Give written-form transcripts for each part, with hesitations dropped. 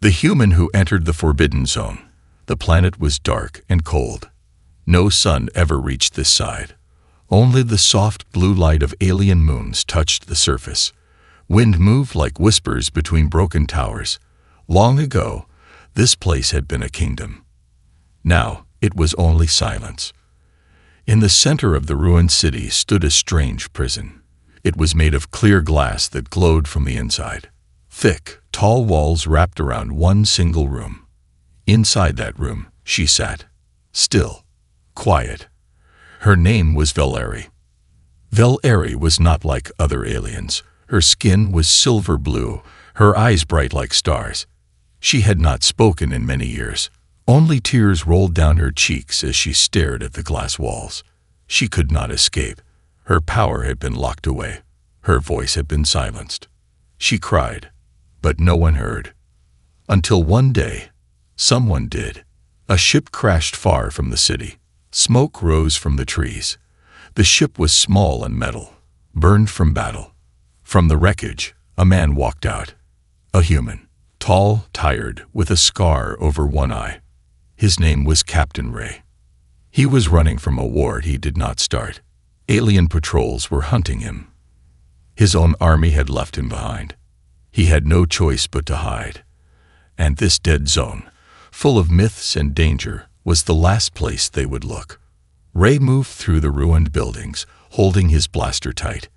The human who entered the forbidden zone. The planet was dark and cold. No sun ever reached this side. Only the soft blue light of alien moons touched the surface. Wind moved like whispers between broken towers. Long ago, this place had been a kingdom. Now, it was only silence. In the center of the ruined city stood a strange prison. It was made of clear glass that glowed from the inside. Thick, tall walls wrapped around one single room. Inside that room, she sat, still, quiet. Her name was Valerie. Valerie was not like other aliens. Her skin was silver blue, her eyes bright like stars. She had not spoken in many years. Only tears rolled down her cheeks as she stared at the glass walls. She could not escape. Her power had been locked away. Her voice had been silenced. She cried, but no one heard. Until one day, someone did. A ship crashed far from the city. Smoke rose from the trees. The ship was small and metal, burned from battle. From the wreckage, a man walked out. A human, tall, tired, with a scar over one eye. His name was Captain Ray. He was running from a war he did not start. Alien patrols were hunting him. His own army had left him behind. He had no choice but to hide. And this dead zone, full of myths and danger, was the last place they would look. Ray moved through the ruined buildings, holding his blaster tight.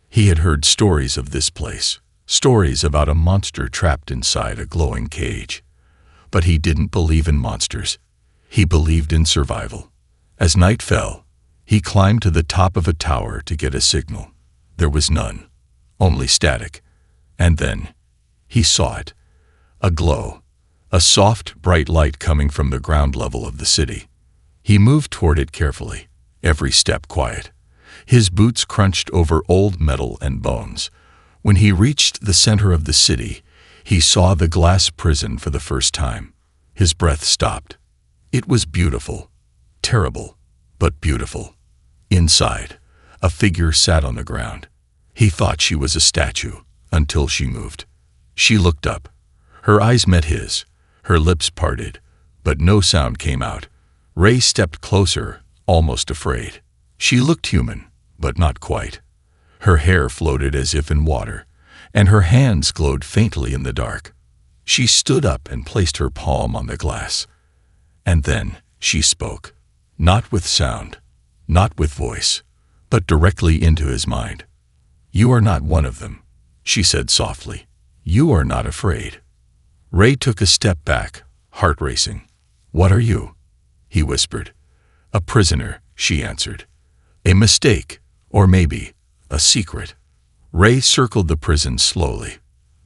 He had heard stories of this place, stories about a monster trapped inside a glowing cage. But he didn't believe in monsters. He believed in survival. As night fell, he climbed to the top of a tower to get a signal. There was none, only static. And then, he saw it. A glow, a soft, bright light coming from the ground level of the city. He moved toward it carefully, every step quiet. His boots crunched over old metal and bones. When he reached the center of the city, he saw the glass prison for the first time. His breath stopped. It was beautiful, terrible, but beautiful. Inside, a figure sat on the ground. He thought she was a statue, until she moved. She looked up. Her eyes met his. Her lips parted, but no sound came out. Ray stepped closer, almost afraid. She looked human, but not quite. Her hair floated as if in water, and her hands glowed faintly in the dark. She stood up and placed her palm on the glass. And then she spoke, not with sound, not with voice, but directly into his mind. "You are not one of them," she said softly. "You are not afraid." Ray took a step back, heart racing. "What are you?" he whispered. "A prisoner," she answered. "A mistake, or maybe a secret." Ray circled the prison slowly.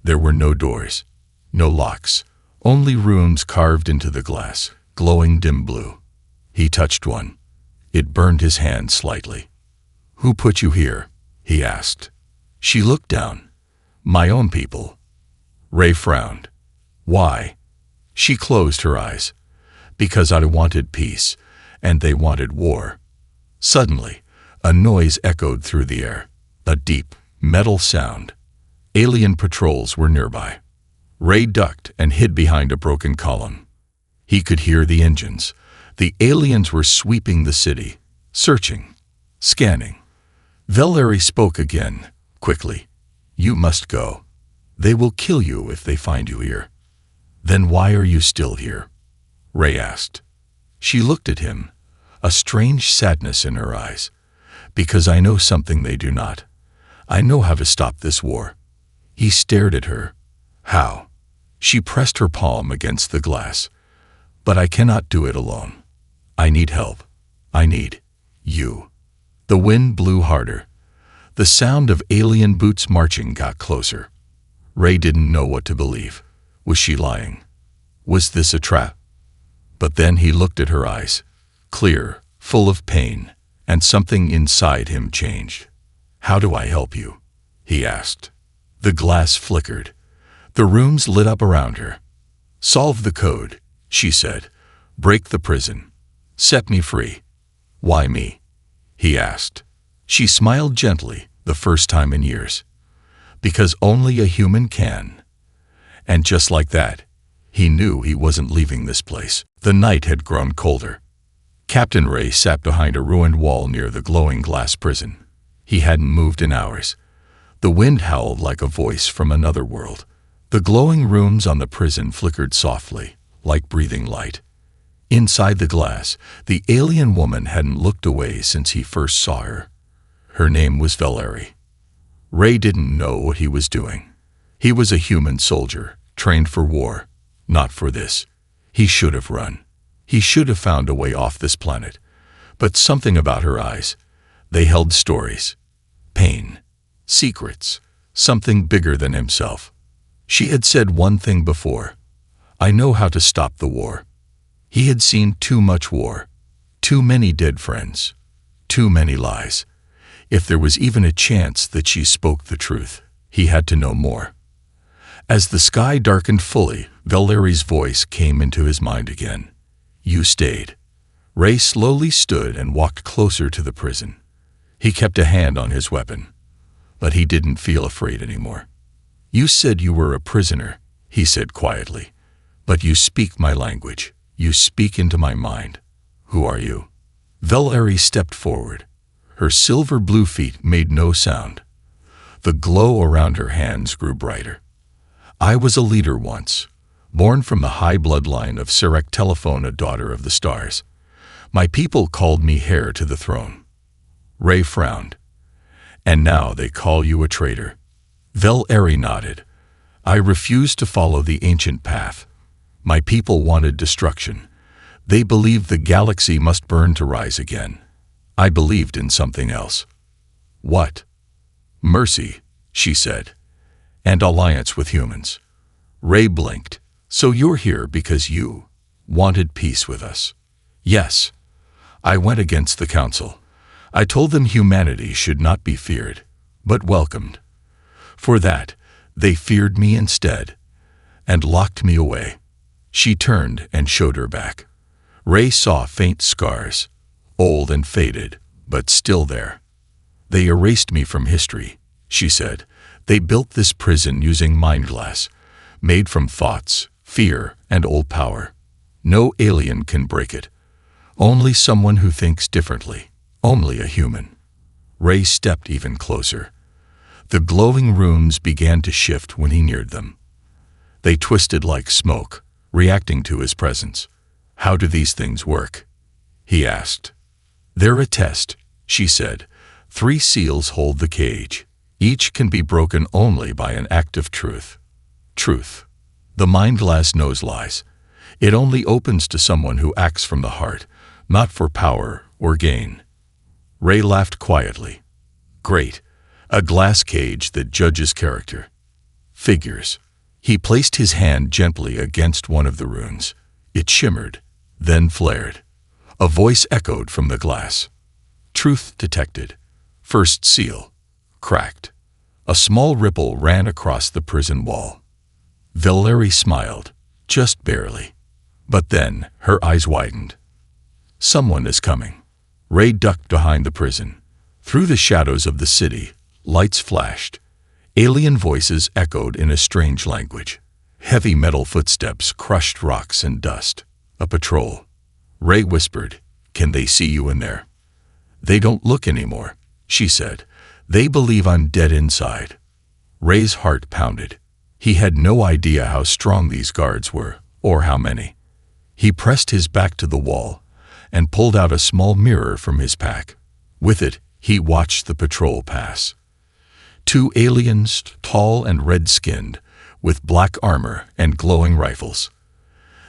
There were no doors, no locks, only runes carved into the glass, glowing dim blue. He touched one. It burned his hand slightly. "Who put you here?" he asked. She looked down. "My own people." Ray frowned. "Why?" She closed her eyes. "Because I wanted peace, and they wanted war." Suddenly, a noise echoed through the air, a deep, metal sound. Alien patrols were nearby. Ray ducked and hid behind a broken column. He could hear the engines. The aliens were sweeping the city, searching, scanning. Valerie spoke again, quickly. "You must go. They will kill you if they find you here." "Then why are you still here?" Ray asked. She looked at him, a strange sadness in her eyes. "Because I know something they do not. I know how to stop this war." He stared at her. "How?" She pressed her palm against the glass. "But I cannot do it alone. I need help. I need you." The wind blew harder. The sound of alien boots marching got closer. Ray didn't know what to believe. Was she lying? Was this a trap? But then he looked at her eyes, clear, full of pain, and something inside him changed. "How do I help you?" he asked. The glass flickered. The rooms lit up around her. "Solve the code," she said. "Break the prison. Set me free." "Why me?" he asked. She smiled gently, the first time in years. "Because only a human can." And just like that, He knew he wasn't leaving this place. The night had grown colder. Captain Ray sat behind a ruined wall near the glowing glass prison. He hadn't moved in hours. The wind howled like a voice from another world. The glowing rooms on the prison flickered softly, like breathing light. Inside the glass, the alien woman hadn't looked away since he first saw her. Her name was Valerie. Ray didn't know what he was doing. He was a human soldier, trained for war, not for this. He should have run. He should have found a way off this planet. But something about her eyes, they held stories, pain, secrets, something bigger than himself. She had said one thing before, "I know how to stop the war." He had seen too much war, too many dead friends, too many lies. If there was even a chance that she spoke the truth, he had to know more. As the sky darkened fully, Valerie's voice came into his mind again. "You stayed." Ray slowly stood and walked closer to the prison. He kept a hand on his weapon, but he didn't feel afraid anymore. "You said you were a prisoner," he said quietly, "but you speak my language. You speak into my mind. Who are you?" Valerie stepped forward. Her silver blue feet made no sound. The glow around her hands grew brighter. "I was a leader once, born from the high bloodline of Sirek Telephone, a daughter of the stars. My people called me heir to the throne." Ray frowned. "And now they call you a traitor." Valerie nodded. "I refused to follow the ancient path. My people wanted destruction. They believed the galaxy must burn to rise again. I believed in something else." "What?" "Mercy," she said, "and alliance with humans." Ray blinked. "So you're here because you wanted peace with us?" "Yes. I went against the council. I told them humanity should not be feared, but welcomed. For that, they feared me instead, and locked me away." She turned and showed her back. Ray saw faint scars, old and faded, but still there. "They erased me from history," she said. "They built this prison using mind glass, made from thoughts, fear, and old power. No alien can break it. Only someone who thinks differently. Only a human." Ray stepped even closer. The glowing rooms began to shift when he neared them. They twisted like smoke, reacting to his presence. "How do these things work?" he asked. "They're a test," she said. 3 seals hold the cage. Each can be broken only by an act of truth. Truth. The mind glass knows lies. It only opens to someone who acts from the heart, not for power or gain. Ray laughed quietly. "Great. A glass cage that judges character. Figures." He placed his hand gently against one of the runes. It shimmered, then flared. A voice echoed from the glass. "Truth detected. First seal. Cracked." A small ripple ran across the prison wall. Valerie smiled, just barely. But then her eyes widened. "Someone is coming." Ray ducked behind the prison. Through the shadows of the city, lights flashed. Alien voices echoed in a strange language. Heavy metal footsteps crushed rocks and dust. A patrol. Ray whispered, "Can they see you in there?" "They don't look anymore," she said. "They believe I'm dead inside." Ray's heart pounded. He had no idea how strong these guards were, or how many. He pressed his back to the wall and pulled out a small mirror from his pack. With it, he watched the patrol pass. 2 aliens, tall and red-skinned, with black armor and glowing rifles.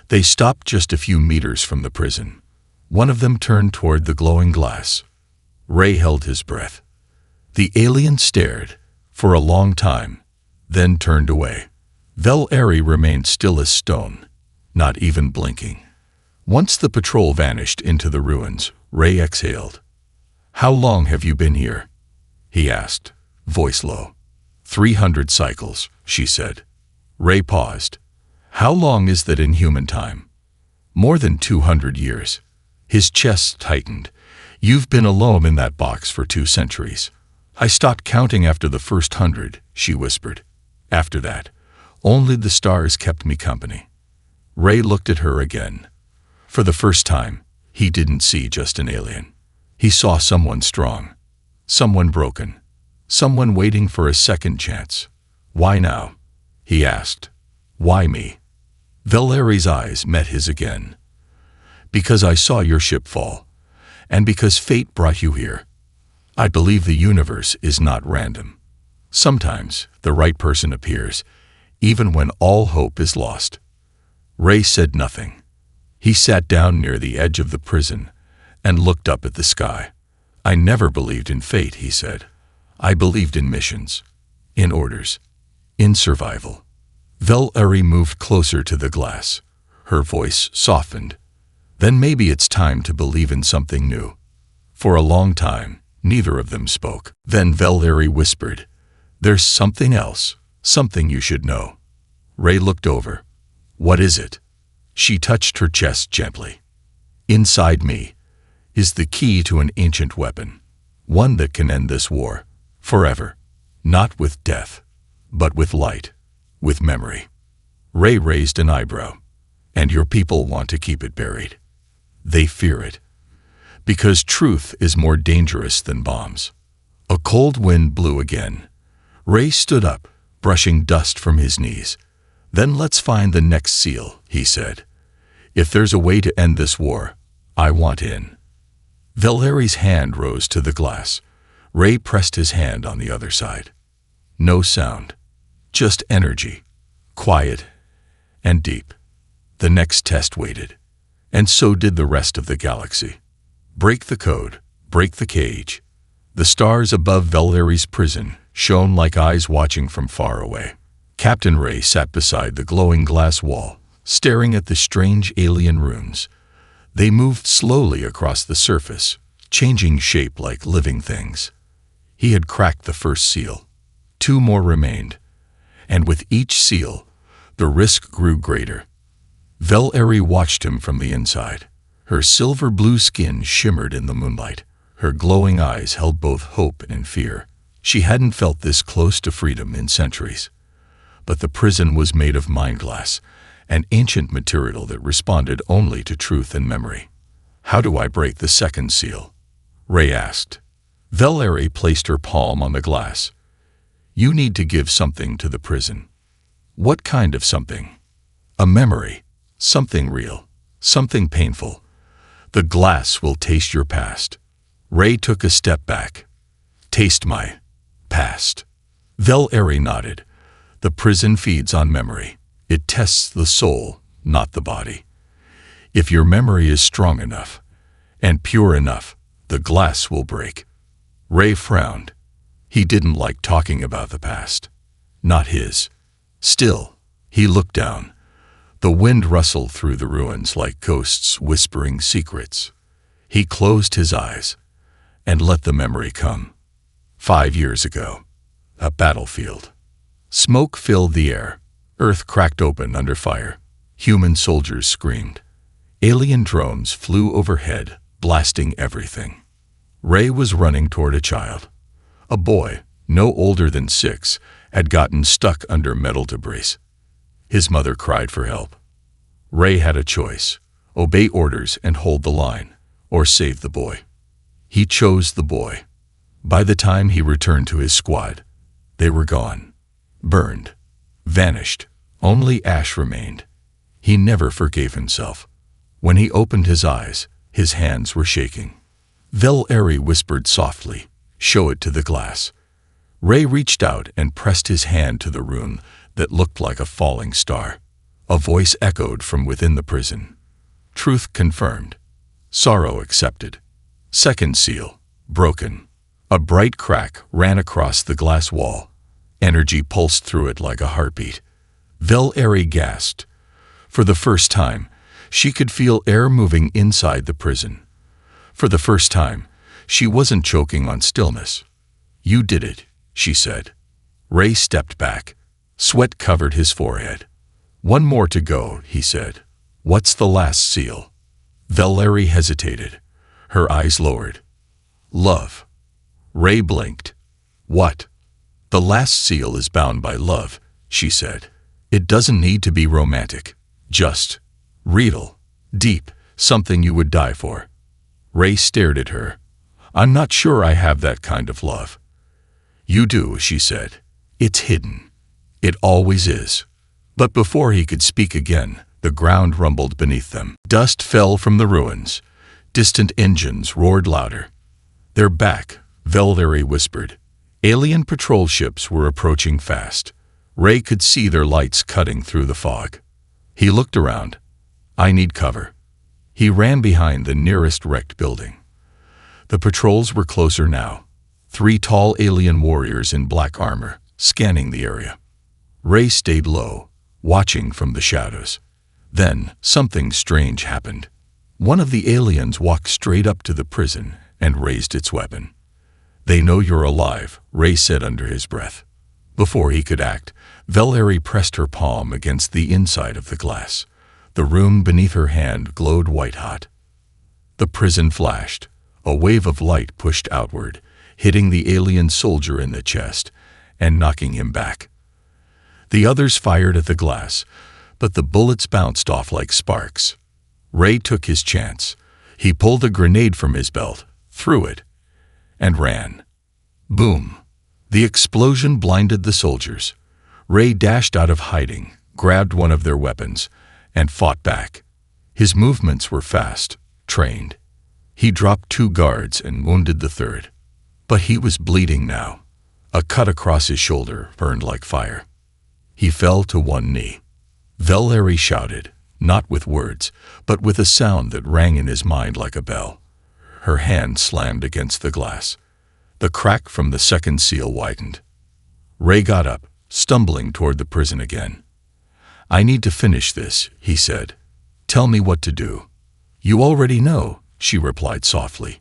They stopped just a few meters from the prison. One of them turned toward the glowing glass. Ray held his breath. The alien stared, for a long time, then turned away. Valerie remained still as stone, not even blinking. Once the patrol vanished into the ruins, Ray exhaled. "How long have you been here?" he asked, voice low. 300 cycles, she said. Ray paused. "How long is that in human time?" "More than 200 years. His chest tightened. "You've been alone in that box for 2 centuries. "I stopped counting after the first 100, she whispered. "After that, only the stars kept me company." Ray looked at her again. For the first time, he didn't see just an alien. He saw someone strong, someone broken, someone waiting for a second chance. "Why now?" he asked. "Why me?" Valeri's eyes met his again. "Because I saw your ship fall, and because fate brought you here. I believe the universe is not random. Sometimes the right person appears, even when all hope is lost." Ray said nothing. He sat down near the edge of the prison and looked up at the sky. "I never believed in fate," he said. "I believed in missions, in orders, in survival." Valerie moved closer to the glass. Her voice softened. "Then maybe it's time to believe in something new." For a long time, neither of them spoke. Then Valerie whispered, "There's something else, something you should know." Ray looked over. "What is it?" She touched her chest gently. "Inside me is the key to an ancient weapon, one that can end this war, forever. Not with death, but with light, with memory." Ray raised an eyebrow. "And your people want to keep it buried. They fear it. Because truth is more dangerous than bombs." A cold wind blew again. Ray stood up, brushing dust from his knees. "Then let's find the next seal," he said. "If there's a way to end this war, I want in." Valeri's hand rose to the glass. Ray pressed his hand on the other side. No sound, just energy, quiet and deep. The next test waited, and so did the rest of the galaxy. Break the code, break the cage. The stars above Valeri's prison shone like eyes watching from far away. Captain Ray sat beside the glowing glass wall, staring at the strange alien runes. They moved slowly across the surface, changing shape like living things. He had cracked the first seal. 2 more remained, and with each seal, the risk grew greater. Valerie watched him from the inside. Her silver-blue skin shimmered in the moonlight. Her glowing eyes held both hope and fear. She hadn't felt this close to freedom in centuries. But the prison was made of mind glass, an ancient material that responded only to truth and memory. "How do I break the second seal?" Ray asked. Valerie placed her palm on the glass. "You need to give something to the prison." "What kind of something?" "A memory, something real, something painful. The glass will taste your past." Ray took a step back. "Taste my past." Valerie nodded. "The prison feeds on memory. It tests the soul, not the body. If your memory is strong enough and pure enough, the glass will break." Ray frowned. He didn't like talking about the past. Not his. Still, he looked down. The wind rustled through the ruins like ghosts whispering secrets. He closed his eyes and let the memory come. 5 years ago, a battlefield. Smoke filled the air. Earth cracked open under fire. Human soldiers screamed. Alien drones flew overhead, blasting everything. Ray was running toward a child. A boy, no older than 6, had gotten stuck under metal debris. His mother cried for help. Ray had a choice: obey orders and hold the line, or save the boy. He chose the boy. By the time he returned to his squad, they were gone. Burned. Vanished. Only ash remained. He never forgave himself. When he opened his eyes, his hands were shaking. Valerie whispered softly, "Show it to the glass." Ray reached out and pressed his hand to the rune that looked like a falling star. A voice echoed from within the prison. Truth confirmed. Sorrow accepted. Second seal, broken. A bright crack ran across the glass wall. Energy pulsed through it like a heartbeat. Valerie gasped. For the first time, she could feel air moving inside the prison. For the first time, she wasn't choking on stillness. "You did it," she said. Ray stepped back. Sweat covered his forehead. "1 more to go," he said. "What's the last seal?" Valerie hesitated. Her eyes lowered. "Love." Ray blinked. "What?" "The last seal is bound by love," she said. "It doesn't need to be romantic. Just Real, deep, something you would die for. Ray stared at her. I'm not sure I have that kind of love. You do, she said. It's hidden. It always is. But before he could speak again, the ground rumbled beneath them. Dust fell from the ruins. Distant engines roared louder. They're back, Velleri whispered. Alien patrol ships were approaching fast. Ray could see their lights cutting through the fog. He looked around. I need cover. He ran behind the nearest wrecked building. The patrols were closer now. 3 tall alien warriors in black armor, scanning the area. Ray stayed low, watching from the shadows. Then, something strange happened. One of the aliens walked straight up to the prison and raised its weapon. They know you're alive, Ray said under his breath. Before he could act, Velleri pressed her palm against the inside of the glass. The room beneath her hand glowed white-hot. The prison flashed. A wave of light pushed outward, hitting the alien soldier in the chest and knocking him back. The others fired at the glass, but the bullets bounced off like sparks. Ray took his chance. He pulled a grenade from his belt, threw it, and ran. Boom! The explosion blinded the soldiers. Ray dashed out of hiding, grabbed one of their weapons, and fought back. His movements were fast, trained. He dropped 2 guards and wounded the 3rd. But he was bleeding now. A cut across his shoulder burned like fire. He fell to one knee. Velleri shouted, not with words, but with a sound that rang in his mind like a bell. Her hand slammed against the glass. The crack from the second seal widened. Ray got up, stumbling toward the prison again. I need to finish this, he said. Tell me what to do. You already know, she replied softly.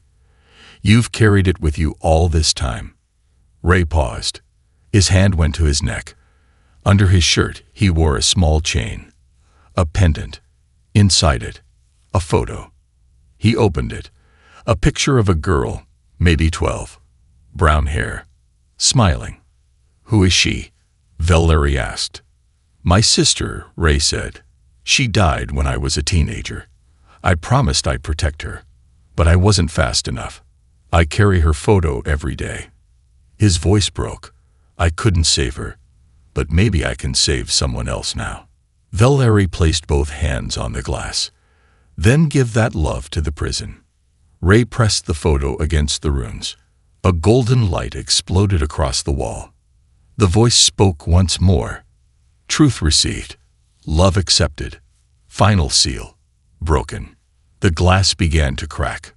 You've carried it with you all this time. Ray paused. His hand went to his neck. Under his shirt, he wore a small chain. A pendant. Inside it, a photo. He opened it. A picture of a girl, maybe 12. Brown hair. Smiling. Who is she? Velleri asked. My sister, Ray said. She died when I was a teenager. I promised I'd protect her, but I wasn't fast enough. I carry her photo every day. His voice broke. I couldn't save her, but maybe I can save someone else now. Velleri placed both hands on the glass. Then give that love to the prison. Ray pressed the photo against the runes. A golden light exploded across the wall. The voice spoke once more. Truth received. Love accepted. Final seal. Broken. The glass began to crack.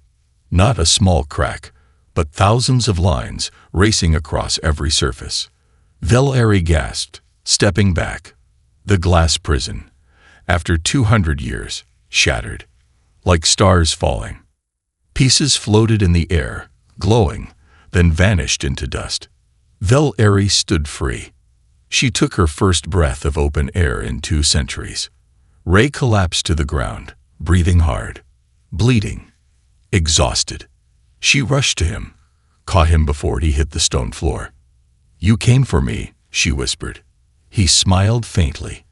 Not a small crack, but thousands of lines racing across every surface. Velleri gasped, stepping back. The glass prison, after 200 years, shattered, like stars falling. Pieces floated in the air, glowing, then vanished into dust. Velleri stood free. She took her first breath of open air in 2 centuries. Ray collapsed to the ground, breathing hard, bleeding, exhausted. She rushed to him, caught him before he hit the stone floor. You came for me, she whispered. He smiled faintly.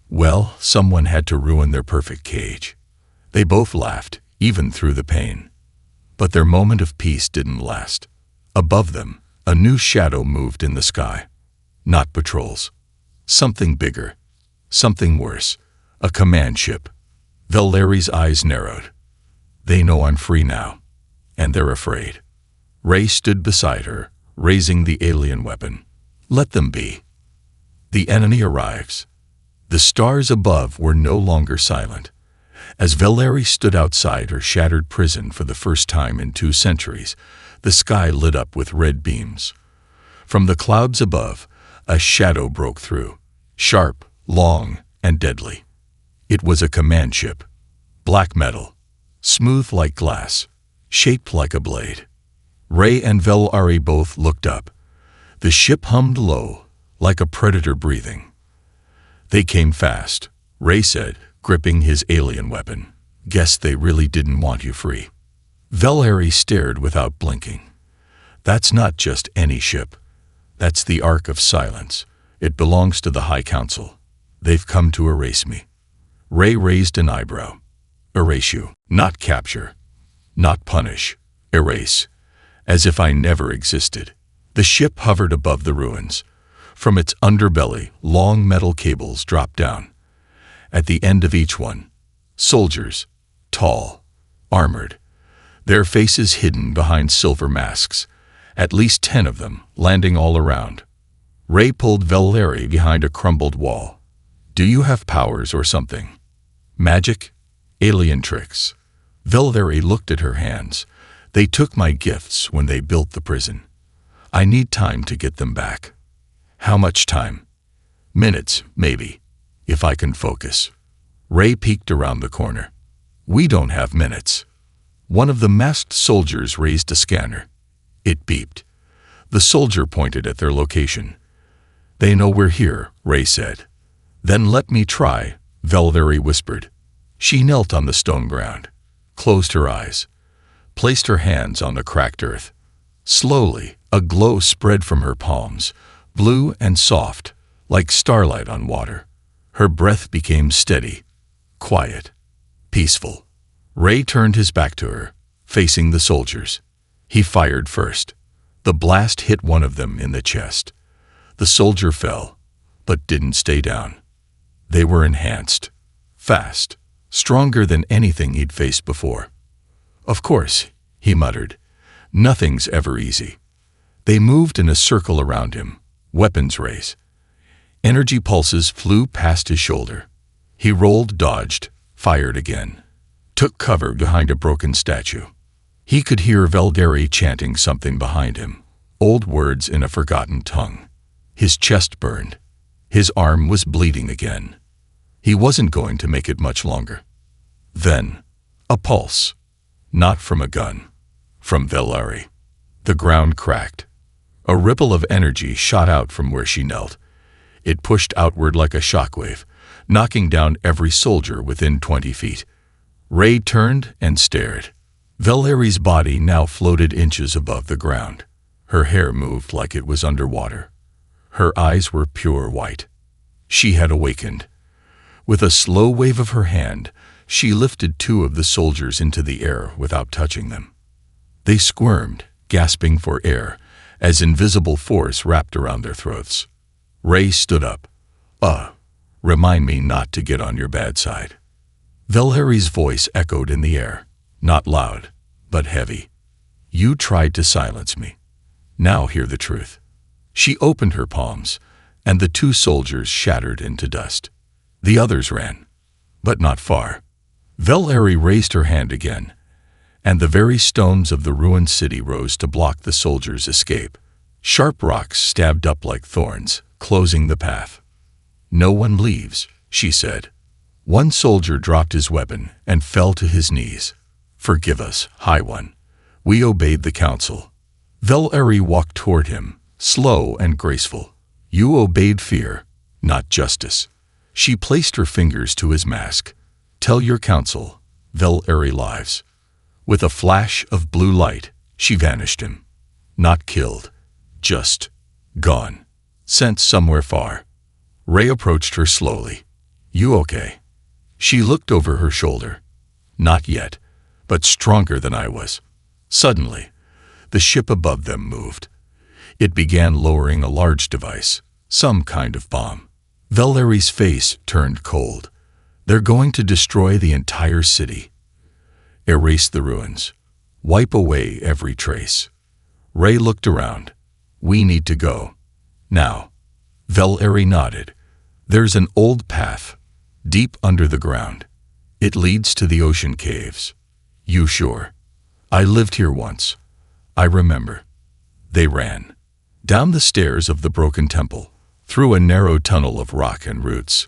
Well, someone had to ruin their perfect cage. They both laughed, even through the pain. But their moment of peace didn't last. Above them, a new shadow moved in the sky. Not patrols. Something bigger. Something worse. A command ship. Velleri's eyes narrowed. They know I'm free now. And they're afraid. Ray stood beside her, raising the alien weapon. Let them be. The enemy arrives. The stars above were no longer silent. As Velleri stood outside her shattered prison for the first time in 2 centuries, the sky lit up with red beams. From the clouds above, a shadow broke through, sharp, long, and deadly. It was a command ship. Black metal, smooth like glass, shaped like a blade. Ray and Velleri both looked up. The ship hummed low, like a predator breathing. They came fast, Ray said, gripping his alien weapon. Guess they really didn't want you free. Velleri stared without blinking. That's not just any ship. That's the Ark of Silence. It belongs to the High Council. They've come to erase me. Ray raised an eyebrow. Erase you. Not capture. Not punish. Erase. As if I never existed. The ship hovered above the ruins. From its underbelly, long metal cables dropped down. At the end of each one, soldiers, tall, armored, their faces hidden behind silver masks, at least 10 of them, landing all around. Ray pulled Valerie behind a crumbled wall. Do you have powers or something? Magic? Alien tricks? Valerie looked at her hands. They took my gifts when they built the prison. I need time to get them back. How much time? Minutes, maybe, if I can focus. Ray peeked around the corner. We don't have minutes. One of the masked soldiers raised a scanner. It beeped. The soldier pointed at their location. They know we're here, Ray said. Then let me try, Valerie whispered. She knelt on the stone ground, closed her eyes, placed her hands on the cracked earth. Slowly, a glow spread from her palms, blue and soft, like starlight on water. Her breath became steady, quiet, peaceful. Ray turned his back to her, facing the soldiers. He fired first. The blast hit one of them in the chest. The soldier fell, but didn't stay down. They were enhanced, fast, stronger than anything he'd faced before. Of course, he muttered. Nothing's ever easy. They moved in a circle around him, weapons race. Energy pulses flew past his shoulder. He rolled, dodged, fired again. Took cover behind a broken statue. He could hear Valerie chanting something behind him, old words in a forgotten tongue. His chest burned. His arm was bleeding again. He wasn't going to make it much longer. Then, a pulse. Not from a gun. From Valerie. The ground cracked. A ripple of energy shot out from where she knelt. It pushed outward like a shockwave, knocking down every soldier within 20 feet. Ray turned and stared. Valerie's body now floated inches above the ground. Her hair moved like it was underwater. Her eyes were pure white. She had awakened. With a slow wave of her hand, she lifted 2 of the soldiers into the air without touching them. They squirmed, gasping for air, as invisible force wrapped around their throats. Ray stood up. Remind me not to get on your bad side. Valerie's voice echoed in the air, not loud, but heavy. You tried to silence me. Now hear the truth. She opened her palms, and the 2 soldiers shattered into dust. The others ran, but not far. Valerie raised her hand again, and the very stones of the ruined city rose to block the soldiers' escape. Sharp rocks stabbed up like thorns, closing the path. No one leaves, she said. One soldier dropped his weapon and fell to his knees. Forgive us, High One. We obeyed the council. Valerie walked toward him, slow and graceful. You obeyed fear, not justice. She placed her fingers to his mask. Tell your council, Valerie lives. With a flash of blue light, she vanished him. Not killed, just gone. Sent somewhere far. Ray approached her slowly. You okay? She looked over her shoulder. Not yet, but stronger than I was. Suddenly, the ship above them moved. It began lowering a large device, some kind of bomb. Valerie's face turned cold. They're going to destroy the entire city. Erase the ruins. Wipe away every trace. Ray looked around. We need to go. Now. Valerie nodded. There's an old path, deep under the ground. It leads to the ocean caves. You sure? I lived here once. I remember. They ran. Down the stairs of the broken temple, through a narrow tunnel of rock and roots.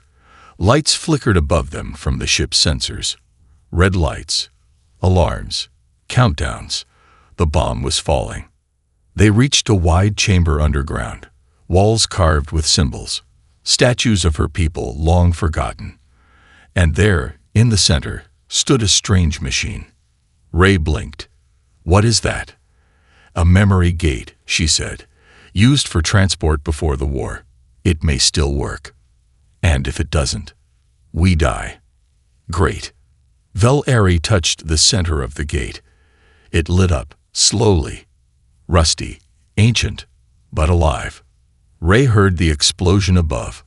Lights flickered above them from the ship's sensors. Red lights. Alarms. Countdowns. The bomb was falling. They reached a wide chamber underground, walls carved with symbols, statues of her people long forgotten. And there, in the center, stood a strange machine. Ray blinked. What is that? A memory gate, she said, used for transport before the war. It may still work. And if it doesn't, we die. Great. Vel-Eri touched the center of the gate. It lit up, slowly. Rusty, ancient, but alive. Ray heard the explosion above.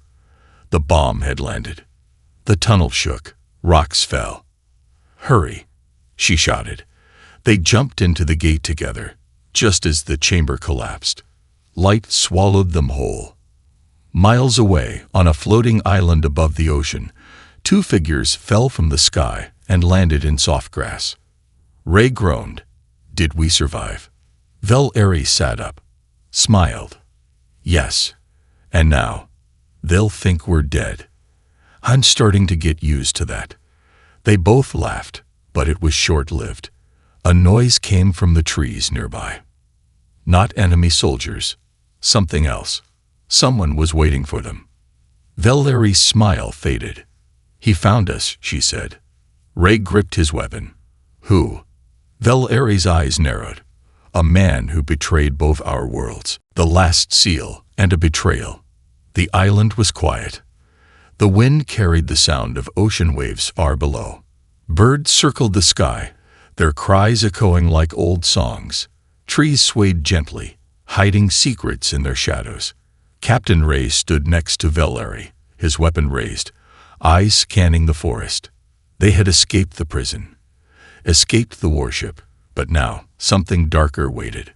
The bomb had landed. The tunnel shook. Rocks fell. "Hurry," she shouted. They jumped into the gate together, just as the chamber collapsed. Light swallowed them whole. Miles away, on a floating island above the ocean, two figures fell from the sky and landed in soft grass. Ray groaned. "Did we survive?" Vel-Eri sat up, smiled. "Yes. And now, they'll think we're dead." "I'm starting to get used to that." They both laughed, but it was short-lived. A noise came from the trees nearby. Not enemy soldiers. Something else. Someone was waiting for them. Vel-Eri's smile faded. "He found us," she said. Ray gripped his weapon. "Who?" Vel-Eri's eyes narrowed. "A man who betrayed both our worlds, the last seal and a betrayal." The island was quiet. The wind carried the sound of ocean waves far below. Birds circled the sky, their cries echoing like old songs. Trees swayed gently, hiding secrets in their shadows. Captain Ray stood next to Vel-Eri, his weapon raised, eyes scanning the forest. They had escaped the prison, escaped the warship, but now something darker waited.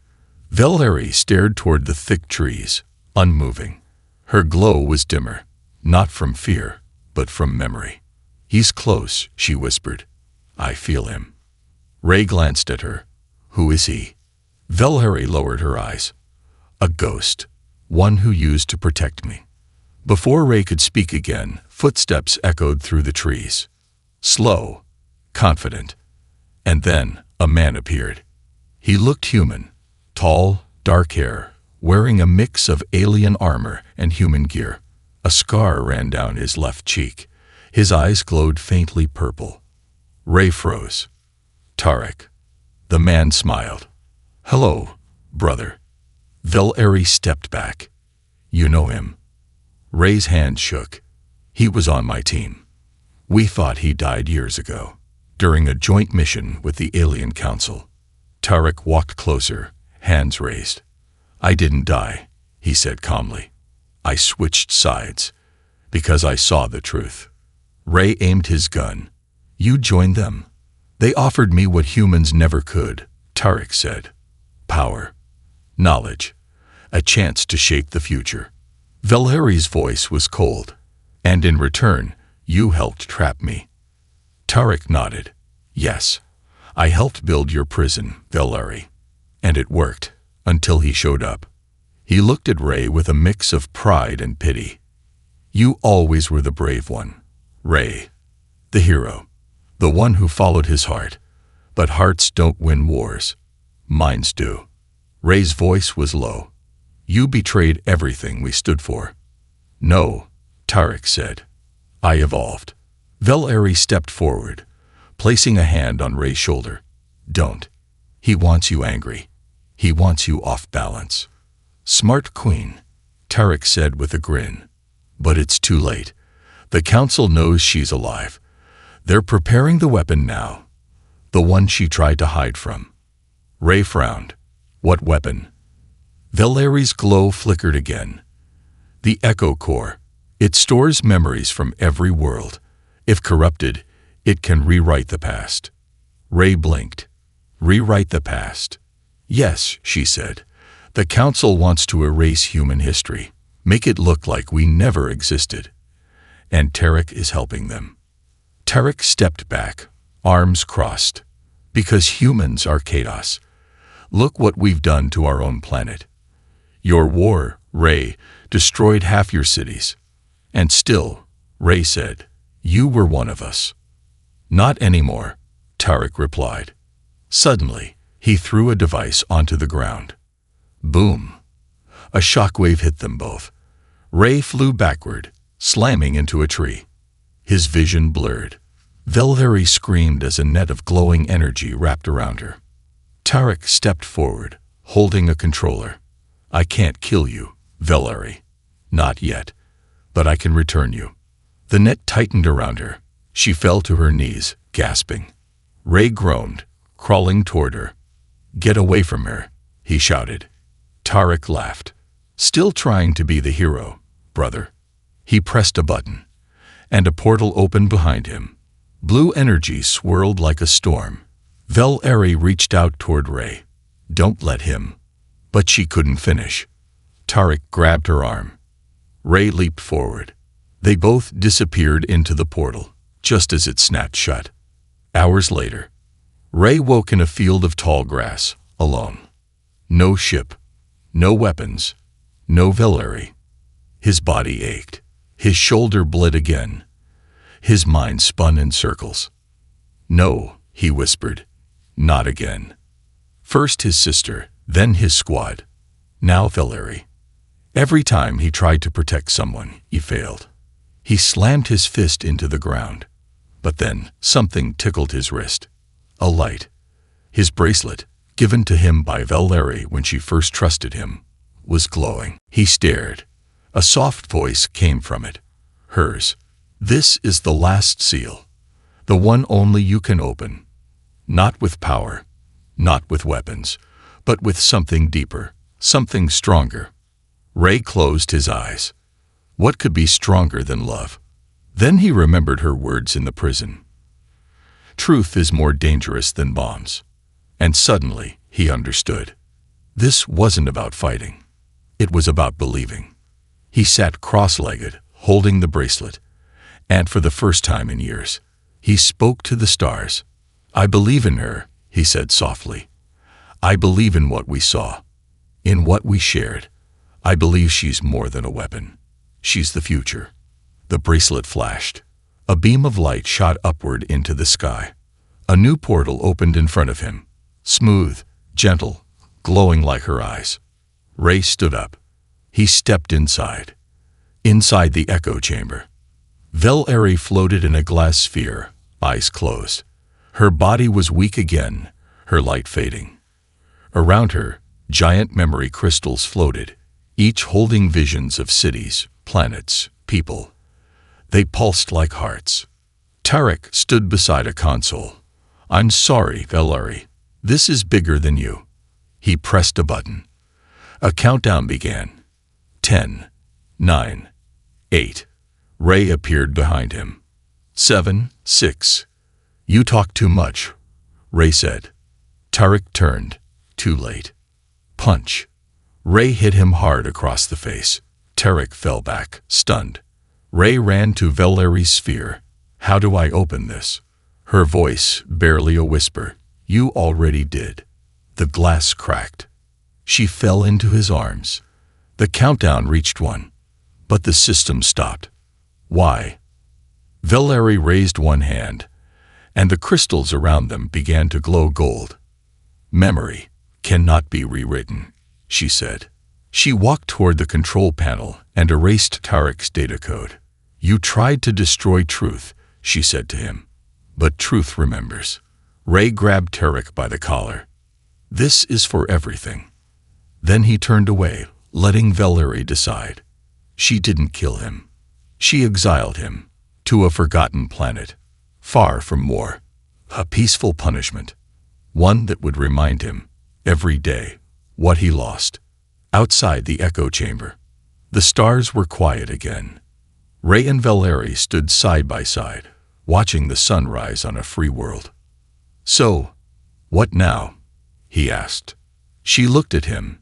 Vel-Eri stared toward the thick trees, unmoving. Her glow was dimmer, not from fear, but from memory. "He's close," she whispered. "I feel him." Ray glanced at her. "Who is he?" Vel-Eri lowered her eyes. "A ghost, one who used to protect me." Before Ray could speak again, footsteps echoed through the trees. Slow, confident. And then a man appeared. He looked human, tall, dark hair, wearing a mix of alien armor and human gear. A scar ran down his left cheek. His eyes glowed faintly purple. Ray froze. "Tarek." The man smiled. "Hello, brother." Vel-Eri stepped back. "You know him?" Ray's hand shook. "He was on my team. We thought he died years ago, during a joint mission with the Alien Council." Tarek walked closer, hands raised. "I didn't die," he said calmly. "I switched sides, because I saw the truth." Ray aimed his gun. "You joined them?" "They offered me what humans never could," Tarek said. "Power, knowledge, a chance to shape the future." Vel-Eri's voice was cold. "And in return, you helped trap me." Tarek nodded. "Yes, I helped build your prison, Vel-Eri. And it worked, until he showed up." He looked at Ray with a mix of pride and pity. "You always were the brave one, Ray. The hero. The one who followed his heart. But hearts don't win wars. Minds do." Ray's voice was low. "You betrayed everything we stood for." "No," Tarek said. "I evolved." Vel-Eri stepped forward, placing a hand on Ray's shoulder. "Don't. He wants you angry. He wants you off balance." "Smart queen," Tarek said with a grin. "But it's too late. The council knows she's alive. They're preparing the weapon now. The one she tried to hide from." Ray frowned. "What weapon?" Vel-Eri's glow flickered again. "The Echo Core. It stores memories from every world. If corrupted, it can rewrite the past." Ray blinked. "Rewrite the past?" "Yes," she said. "The council wants to erase human history, make it look like we never existed. And Tarek is helping them." Tarek stepped back, arms crossed. "Because humans are chaos. Look what we've done to our own planet. Your war, Ray, destroyed half your cities. And still," Ray said, "you were one of us." "Not anymore," Tarek replied. Suddenly, he threw a device onto the ground. Boom! A shockwave hit them both. Ray flew backward, slamming into a tree. His vision blurred. Vel-Eri screamed as a net of glowing energy wrapped around her. Tarek stepped forward, holding a controller. "I can't kill you, Vel-Eri. Not yet. But I can return you." The net tightened around her, She fell to her knees, gasping. Ray groaned, crawling toward her. "Get away from her," he shouted. Tarek laughed. "Still trying to be the hero, brother." He pressed a button, and a portal opened behind him. Blue energy swirled like a storm. Vel-Eri reached out toward Ray. "Don't let him." But she couldn't finish. Tarek grabbed her arm. Ray leaped forward. They both disappeared into the portal, just as it snapped shut. Hours later, Ray woke in a field of tall grass, alone. No ship, no weapons, no Vel-Eri. His body ached. His shoulder bled again. His mind spun in circles. "No," he whispered. "Not again." First his sister, then his squad. Now Vel-Eri. Every time he tried to protect someone, he failed. He slammed his fist into the ground. But then something tickled his wrist. A light. His bracelet, given to him by Vel-Eri when she first trusted him, was glowing. He stared. A soft voice came from it. Hers. "This is the last seal. The one only you can open. Not with power, not with weapons, but with something deeper, something stronger." Ray closed his eyes. What could be stronger than love? Then he remembered her words in the prison. Truth is more dangerous than bombs. And suddenly, he understood. This wasn't about fighting. It was about believing. He sat cross-legged, holding the bracelet, and for the first time in years, he spoke to the stars. "I believe in her," he said softly. "I believe in what we saw, in what we shared. I believe she's more than a weapon. She's the future." The bracelet flashed. A beam of light shot upward into the sky. A new portal opened in front of him. Smooth, gentle, glowing like her eyes. Ray stood up. He stepped inside. Inside the echo chamber. Vel-Eri floated in a glass sphere, eyes closed. Her body was weak again, her light fading. Around her, giant memory crystals floated, each holding visions of cities, planets, people. They pulsed like hearts. Tarek stood beside a console. "I'm sorry, Vel-Eri. This is bigger than you." He pressed a button. A countdown began. 10, 9, 8. Ray appeared behind him. 7, 6. "You talk too much," Ray said. Tarek turned. Too late. Punch. Ray hit him hard across the face. Tarek fell back, stunned. Ray ran to Vel-Eri's sphere. "How do I open this?" Her voice, barely a whisper. "You already did." The glass cracked. She fell into his arms. The countdown reached 1. But the system stopped. Why? Vel-Eri raised one hand, and the crystals around them began to glow gold. "Memory cannot be rewritten," she said. She walked toward the control panel and erased Tarek's data code. "You tried to destroy truth," she said to him. "But truth remembers." Ray grabbed Tarek by the collar. "This is for everything." Then he turned away, letting Vel-Eri decide. She didn't kill him. She exiled him to a forgotten planet, far from war. A peaceful punishment. One that would remind him, every day, what he lost. Outside the echo chamber, the stars were quiet again. Ray and Vel-Eri stood side by side, watching the sun rise on a free world. "So, what now?" he asked. She looked at him.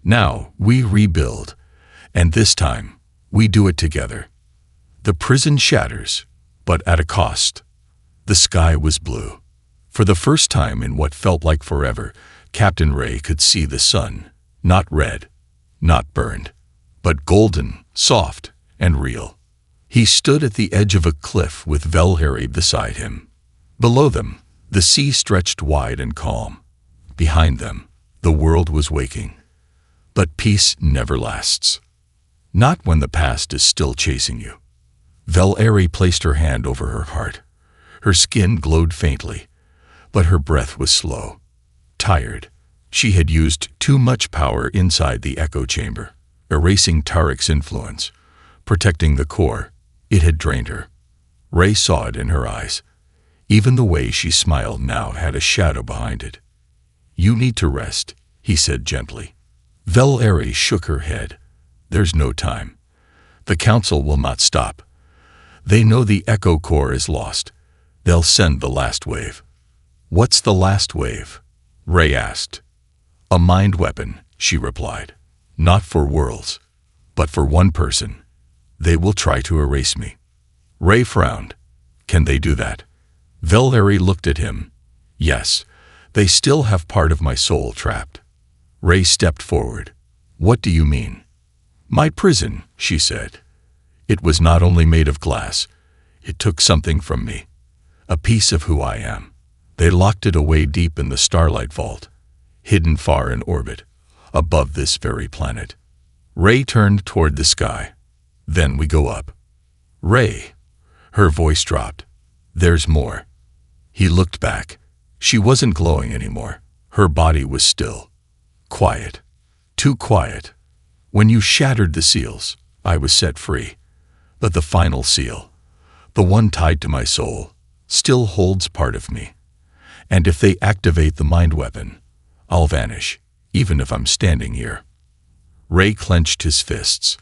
"Now we rebuild, and this time we do it together. The prison shatters, but at a cost." The sky was blue. For the first time in what felt like forever, Captain Ray could see the sun, not red, not burned, but golden, soft, and real. He stood at the edge of a cliff with Vel-Eri beside him. Below them, the sea stretched wide and calm. Behind them, the world was waking. But peace never lasts. Not when the past is still chasing you. Vel-Eri placed her hand over her heart. Her skin glowed faintly, but her breath was slow. Tired, she had used too much power inside the echo chamber, erasing Tarek's influence, protecting the core. It had drained her. Ray saw it in her eyes. Even the way she smiled now had a shadow behind it. "You need to rest," he said gently. Valerie shook her head. "There's no time. The council will not stop. They know the Echo Core is lost. They'll send the last wave." "What's the last wave?" Ray asked. "A mind weapon," she replied. "Not for worlds, but for one person. They will try to erase me." Ray frowned. "Can they do that?" Valerie looked at him. "Yes, they still have part of my soul trapped." Ray stepped forward. "What do you mean?" "My prison," she said. "It was not only made of glass. It took something from me. A piece of who I am. They locked it away deep in the Starlight Vault, hidden far in orbit, above this very planet." Ray turned toward the sky. "Then we go up." "Ray." Her voice dropped. "There's more." He looked back. She wasn't glowing anymore. Her body was still. Quiet. Too quiet. "When you shattered the seals, I was set free. But the final seal, the one tied to my soul, still holds part of me. And if they activate the mind weapon, I'll vanish, even if I'm standing here." Ray clenched his fists.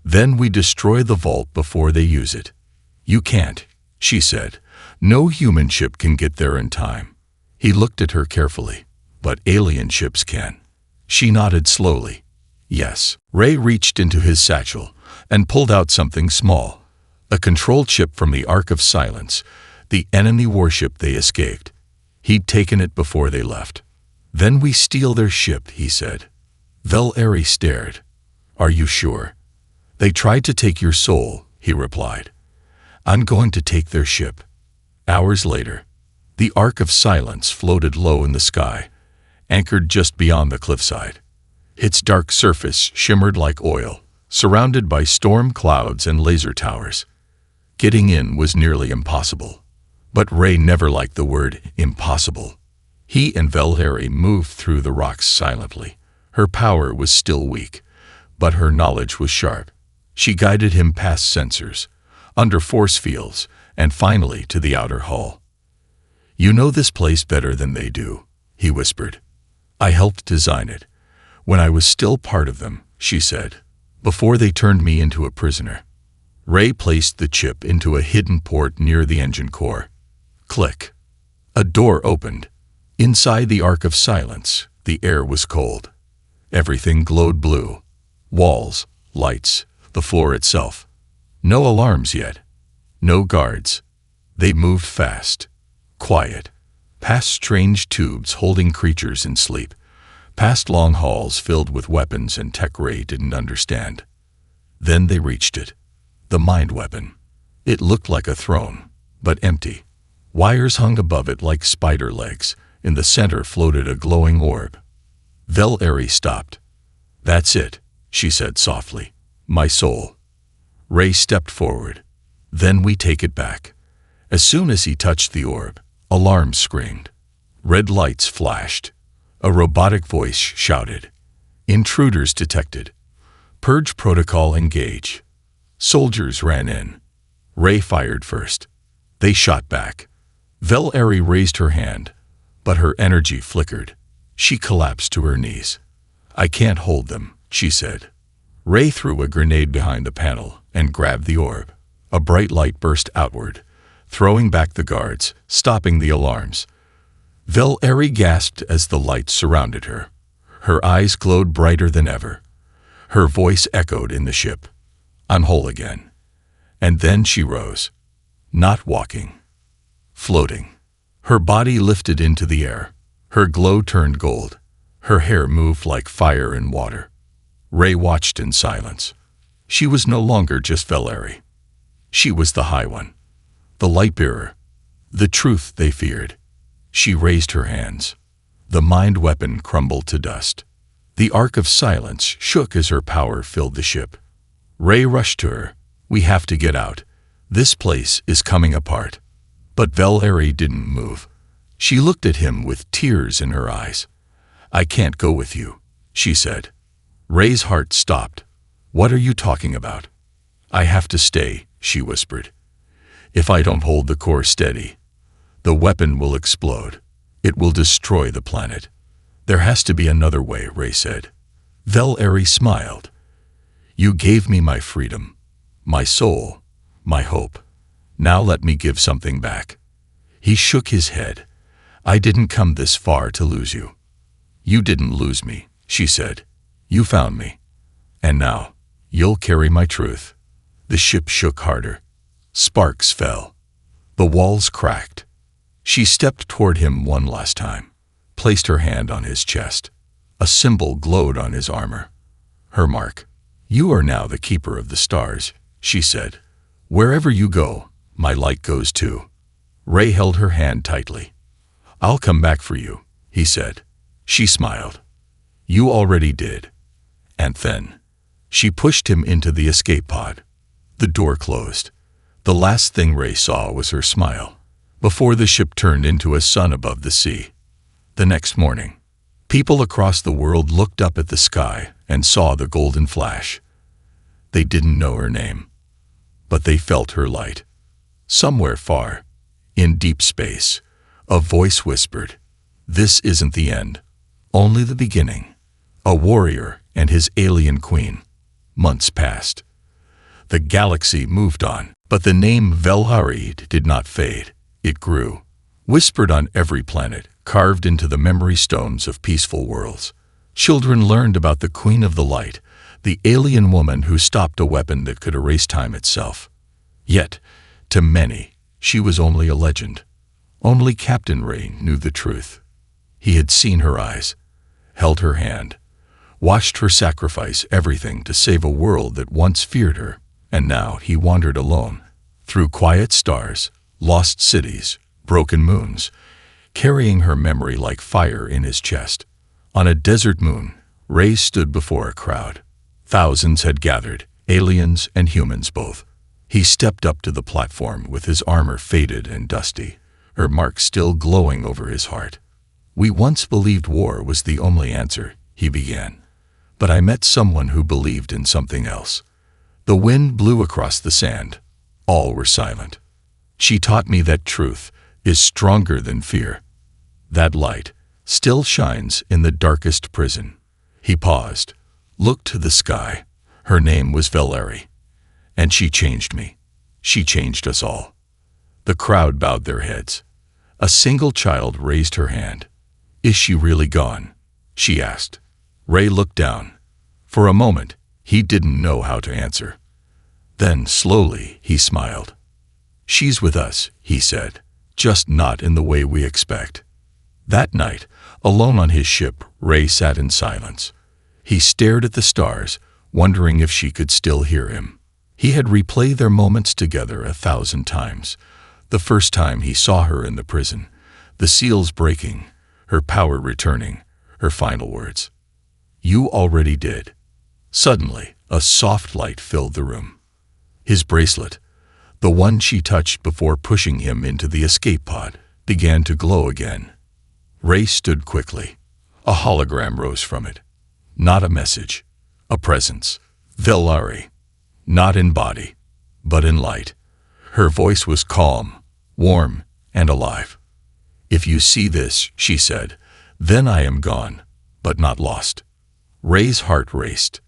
"Then we destroy the vault before they use it." "You can't," she said. "No human ship can get there in time." He looked at her carefully. "But alien ships can." She nodded slowly. "Yes." Ray reached into his satchel and pulled out something small. A control chip from the Ark of Silence, the enemy warship they escaped. He'd taken it before they left. "Then we steal their ship," he said. Valerie stared. "Are you sure?" "They tried to take your soul," he replied. "I'm going to take their ship." Hours later, the Ark of Silence floated low in the sky, anchored just beyond the cliffside. Its dark surface shimmered like oil, surrounded by storm clouds and laser towers. Getting in was nearly impossible. But Ray never liked the word impossible. He and Valerie moved through the rocks silently. Her power was still weak, but her knowledge was sharp. She guided him past sensors, under force fields, and finally to the outer hull. "You know this place better than they do," he whispered. "I helped design it, when I was still part of them," she said, "before they turned me into a prisoner." Ray placed the chip into a hidden port near the engine core. Click. A door opened. Inside the Ark of Silence, the air was cold. Everything glowed blue. Walls, lights, the floor itself. No alarms yet. No guards. They moved fast. Quiet. Past strange tubes holding creatures in sleep. Past long halls filled with weapons and tech Ray didn't understand. Then they reached it. The mind weapon. It looked like a throne, but empty. Wires hung above it like spider legs. In the center floated a glowing orb. Valerie stopped. "That's it," she said softly. "My soul." Ray stepped forward. "Then we take it back." As soon as he touched the orb, alarms screamed. Red lights flashed. A robotic voice shouted. "Intruders detected. Purge protocol engage." Soldiers ran in. Ray fired first. They shot back. Valerie raised her hand, but her energy flickered. She collapsed to her knees. "I can't hold them," she said. Ray threw a grenade behind the panel and grabbed the orb. A bright light burst outward, throwing back the guards, stopping the alarms. Valerie gasped as the light surrounded her. Her eyes glowed brighter than ever. Her voice echoed in the ship. "I'm whole again." And then she rose. Not walking. Floating. Her body lifted into the air. Her glow turned gold. Her hair moved like fire in water. Ray watched in silence. She was no longer just Valerie. She was the High One. The light bearer. The truth they feared. She raised her hands. The mind weapon crumbled to dust. The Ark of Silence shook as her power filled the ship. Ray rushed to her. "We have to get out. This place is coming apart." But Valerie didn't move. She looked at him with tears in her eyes. "I can't go with you," she said. Ray's heart stopped. "What are you talking about?" "I have to stay," she whispered. If I don't hold the core steady, the weapon will explode. It will destroy the planet. There has to be another way, Ray said. Valkyrie smiled. You gave me my freedom, my soul, my hope. Now let me give something back. He shook his head. I didn't come this far to lose you. You didn't lose me, she said. You found me. And now, you'll carry my truth. The ship shook harder. Sparks fell. The walls cracked. She stepped toward him one last time, placed her hand on his chest. A symbol glowed on his armor. Her mark. You are now the keeper of the stars, she said. Wherever you go, my light goes too. Ray held her hand tightly. I'll come back for you, he said. She smiled. You already did. And then, she pushed him into the escape pod. The door closed. The last thing Ray saw was her smile, before the ship turned into a sun above the sea. The next morning, people across the world looked up at the sky and saw the golden flash. They didn't know her name, but they felt her light. Somewhere far, in deep space, a voice whispered, "This isn't the end, only the beginning." A warrior and his alien queen. Months passed. The galaxy moved on, but the name Valkyrie did not fade. It grew, whispered on every planet, carved into the memory stones of peaceful worlds. Children learned about the Queen of the Light, the alien woman who stopped a weapon that could erase time itself. Yet, to many, she was only a legend. Only Captain Ray knew the truth. He had seen her eyes, held her hand, watched her sacrifice everything to save a world that once feared her, and now he wandered alone, through quiet stars, lost cities, broken moons, carrying her memory like fire in his chest. On a desert moon, Ray stood before a crowd. Thousands had gathered, aliens and humans both. He stepped up to the platform with his armor faded and dusty, her mark still glowing over his heart. We once believed war was the only answer, he began. But I met someone who believed in something else. The wind blew across the sand. All were silent. She taught me that truth is stronger than fear. That light still shines in the darkest prison. He paused, looked to the sky. Her name was Valkyrie. And she changed me. She changed us all. The crowd bowed their heads. A single child raised her hand. Is she really gone? She asked. Ray looked down. For a moment, he didn't know how to answer. Then, slowly, he smiled. She's with us, he said, just not in the way we expect. That night, alone on his ship, Ray sat in silence. He stared at the stars, wondering if she could still hear him. He had replayed their moments together 1,000 times. The first time he saw her in the prison, the seals breaking, her power returning, her final words. You already did. Suddenly, a soft light filled the room. His bracelet, the one she touched before pushing him into the escape pod, began to glow again. Ray stood quickly. A hologram rose from it. Not a message, a presence. Valkyrie. Not in body, but in light. Her voice was calm, warm, and alive. If you see this, she said, then I am gone, but not lost. Ray's heart raced.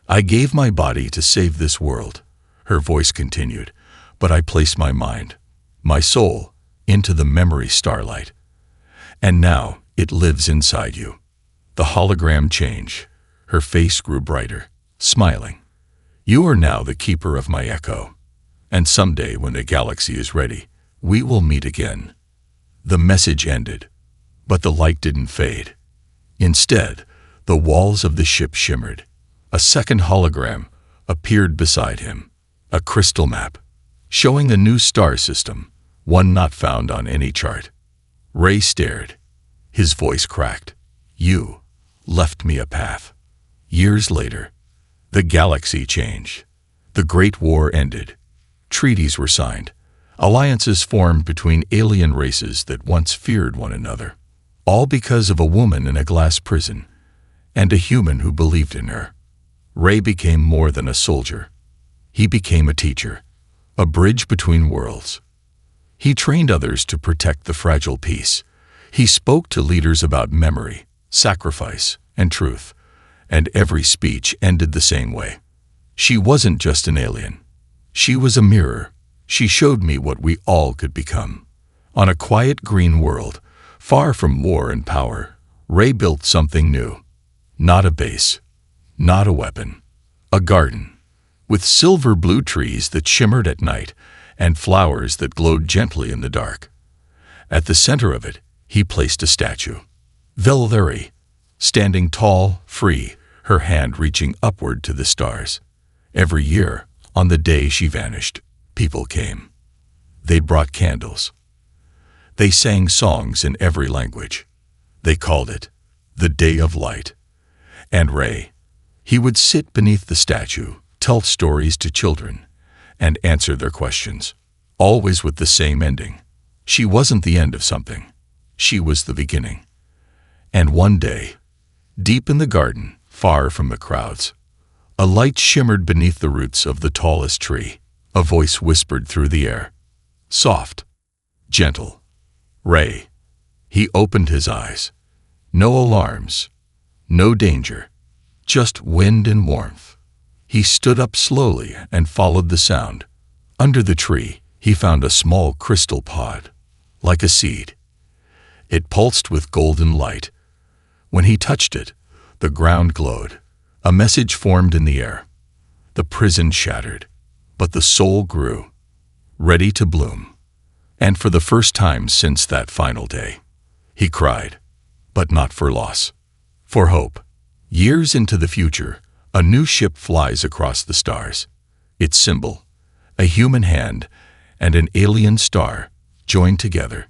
I gave my body to save this world, her voice continued, but I placed my mind, my soul, into the memory starlight. And now it lives inside you. The hologram changed. Her face grew brighter, smiling. You are now the keeper of my echo. And someday when the galaxy is ready, we will meet again. The message ended, but the light didn't fade. Instead, the walls of the ship shimmered. A second hologram appeared beside him, a crystal map, showing a new star system, one not found on any chart. Ray stared. His voice cracked. You left me a path. Years later, the galaxy changed. The Great War ended. Treaties were signed. Alliances formed between alien races that once feared one another. All because of a woman in a glass prison, and a human who believed in her. Ray became more than a soldier. He became a teacher, a bridge between worlds. He trained others to protect the fragile peace. He spoke to leaders about memory, sacrifice, and truth, and every speech ended the same way. She wasn't just an alien. She was a mirror. She showed me what we all could become. On a quiet green world, far from war and power, Ray built something new. Not a base, not a weapon, a garden, with silver blue trees that shimmered at night and flowers that glowed gently in the dark. At the center of it, he placed a statue. Velleri, standing tall, free, her hand reaching upward to the stars. Every year, on the day she vanished, people came. They brought candles. They sang songs in every language. They called it the Day of Light. And Ray, he would sit beneath the statue, tell stories to children, and answer their questions, always with the same ending. She wasn't the end of something. She was the beginning. And one day, deep in the garden, far from the crowds, a light shimmered beneath the roots of the tallest tree. A voice whispered through the air. Soft, gentle. Ray. He opened his eyes. No alarms, no danger, just wind and warmth. He stood up slowly and followed the sound. Under the tree, he found a small crystal pod, like a seed. It pulsed with golden light. When he touched it, the ground glowed. A message formed in the air. The prison shattered, but the soul grew, ready to bloom. And for the first time since that final day, he cried, but not for loss, for hope. Years into the future, a new ship flies across the stars. Its symbol, a human hand and an alien star joined together.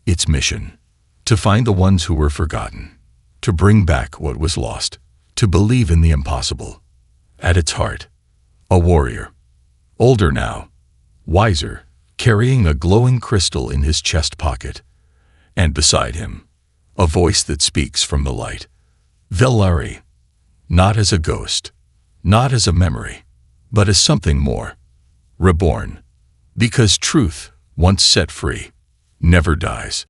Its mission, to find the ones who were forgotten, to bring back what was lost, to believe in the impossible. At its heart, a warrior, older now, wiser, carrying a glowing crystal in his chest pocket. And beside him, a voice that speaks from the light. Velleri, not as a ghost, not as a memory, but as something more. Reborn, because truth, once set free, never dies.